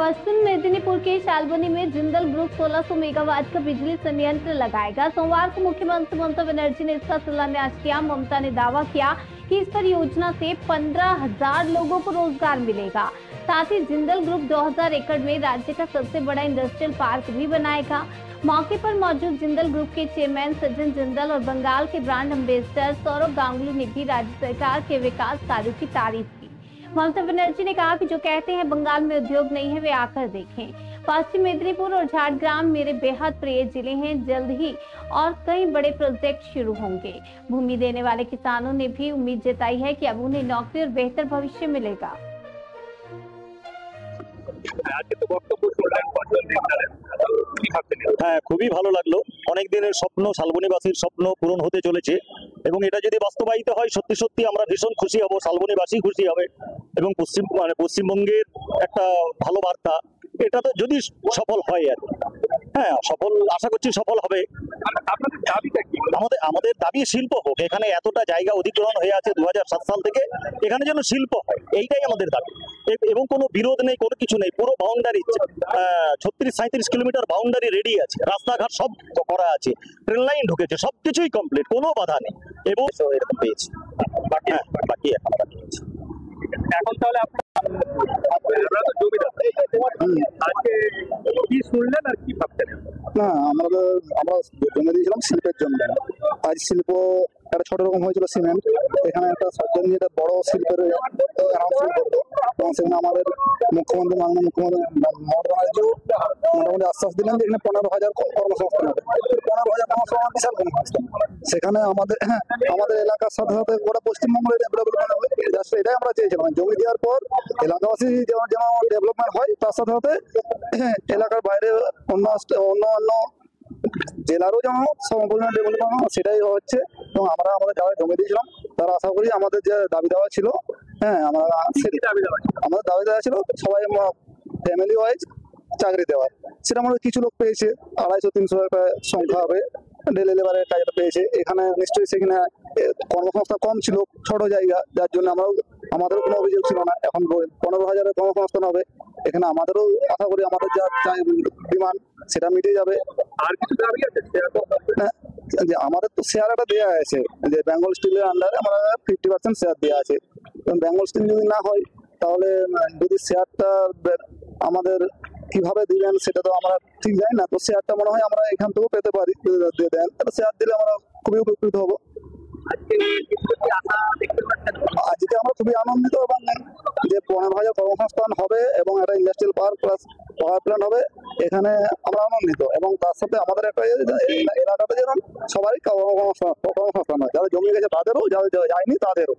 पश्चिम मेदिनीपुर के शालबनी में Jindal group 1600 megawatt का बिजली संयंत्र लगाएगा। सोमवार को मुख्यमंत्री ममता बनर्जी ने इसका शिलान्यास किया। ममता ने दावा किया कि इस परियोजना से 15,000 लोगों को रोजगार मिलेगा। साथ ही जिंदल ग्रुप 2000 एकड़ में राज्य का सबसे बड़ा इंडस्ट्रियल पार्क भी बनाएगा। मौके पर मौजूद जिंदल ग्रुप के चेयरमैन सज्जन जिंदल और बंगाल के ब्रांड एम्बेसडर सौरभ गांगुली ने भी राज्य सरकार के विकास कार्यों की तारीफ की। ममता बनर्जी ने कहा कि जो कहते हैं बंगाल में उद्योग नहीं है, वे आकर देखें। पश्चिम मेदिनीपुर और झारग्राम मेरे बेहद प्रिय जिले हैं। जल्द ही और कई बड़े प्रोजेक्ट शुरू होंगे। भूमि देने वाले किसानों ने भी उम्मीद जताई है कि अब उन्हें नौकरी और बेहतर भविष्य मिलेगा। হ্যাঁ, খুবই ভালো লাগলো। অনেক দিনের স্বপ্ন, শালবনীবাসীর স্বপ্ন পূরণ হতে চলেছে এবং এটা যদি বাস্তবায়িত হয় সত্যি সত্যি আমরা ভীষণ খুশি হব, শালবনীবাসী খুশি হবে এবং পশ্চিমবঙ্গের একটা ভালো বার্তা। এটা তো যদি সফল হয় আর হ্যাঁ, সফল আশা করছি সফল হবে। আমাদের দাবি শিল্প হোক। এখানে এতটা জায়গা অধিগ্রহণ হয়ে আছে 2007 সাল থেকে, এখানে যেন শিল্প হয়, এইটাই আমাদের দাবি। এবং কোনো বিরোধ নেই, কোনো কিছু নেই। পুরো বাউন্ডারি 36-37 কিলোমিটার বাউন্ডারি রেডি আছে, রাস্তাঘাট সব করা আছে, ট্রেন লাইন ঢুকেছে, সবকিছুই কমপ্লিট, কোনো বাধা নেই এবং এরকম পেয়েছি। বাকি এখন তাহলে কি শুনলেন আর কি ভাবছেন? না, আমরা জমি দিয়েছিলাম শিল্পের জন্য। আজ শিল্প একটা ছোট রকম হয়েছিল সিমেন্ট, এখানে একটা সরকার নিয়ে একটা বড় শিল্পের অ্যানাউন্সমেন্ট করতো এবং সেখানে আমাদের মুখ্যমন্ত্রী মাননীয় মুখ্যমন্ত্রী মমতা ব্যানার্জি মোটামুটি আশ্বাস দিলেন যে এখানে 15,000 কর্মসংস্থান হবে। 15,000 কর্মসংস্থান বিশাল কর্মসংস্থান। সেখানে আমাদের এলাকার সাথে সাথে গোটা পশ্চিমবঙ্গের ডেভেলপমেন্ট হবে, এটাই আমরা চেয়েছিলাম। জমি দেওয়ার পর এলাকাবাসী যেন ডেভেলপমেন্ট হয়, তার সাথে সাথে এলাকার বাইরে অন্য জেলারও যেন সম্পূর্ণ ডেভেলপমেন্ট হয়, সেটাই হচ্ছে। এবং আমাদের যারা জমি দিয়েছিলাম তারা আশা করি আমাদের যে দাবি দেওয়া ছিল, আমাদের দাবি দেওয়া ছিল সবাই ফ্যামিলি ওয়াইজ চাকরি দেওয়ার, সেটা আমাদের কিছু লোক পেয়েছে। 250-300 একটা সংখ্যা হবে ডেলি লেবারের কাজটা পেয়েছে। এখানে নিশ্চয়ই সেখানে কর্মসংস্থান কম ছিল, ছোট জায়গা, যার জন্য আমাদেরও কোনো অভিযোগ ছিল না। এখন 15,000 কর্মসংস্থান হবে। এখানে আমাদেরও আশা করি আমাদের যা ডিমান্ড সেটা মিটে যাবে। আর কিছু দাবি আছে? যে আমাদের তো শেয়ার একটা দেওয়া আছে, যে বেঙ্গল স্টিলের আন্ডারে আমরা 50% শেয়ার দেওয়া আছে। বেঙ্গল স্টিল যদি না হয় তাহলে যদি শেয়ারটা আমাদের কিভাবে দিবেন সেটা তো আমরা ঠিক জানি না। তো শেয়ারটা মনে হয় আমরা এখান থেকেও পেতে পারি, দিয়ে দেন তাহলে শেয়ার দিলে আমরা খুবই উপকৃত হবো। আজকে আমরা খুবই আনন্দিত এবং যে 15,000 কর্মসংস্থান হবে এবং একটা industrial park plus power plant হবে, এখানে আমরা আনন্দিত। এবং তার সাথে আমাদের একটা এলাকাটা যেন সবারই কর্মসংস্থান হয়, যাদের জমি গেছে তাদেরও, যাদের যায়নি তাদেরও।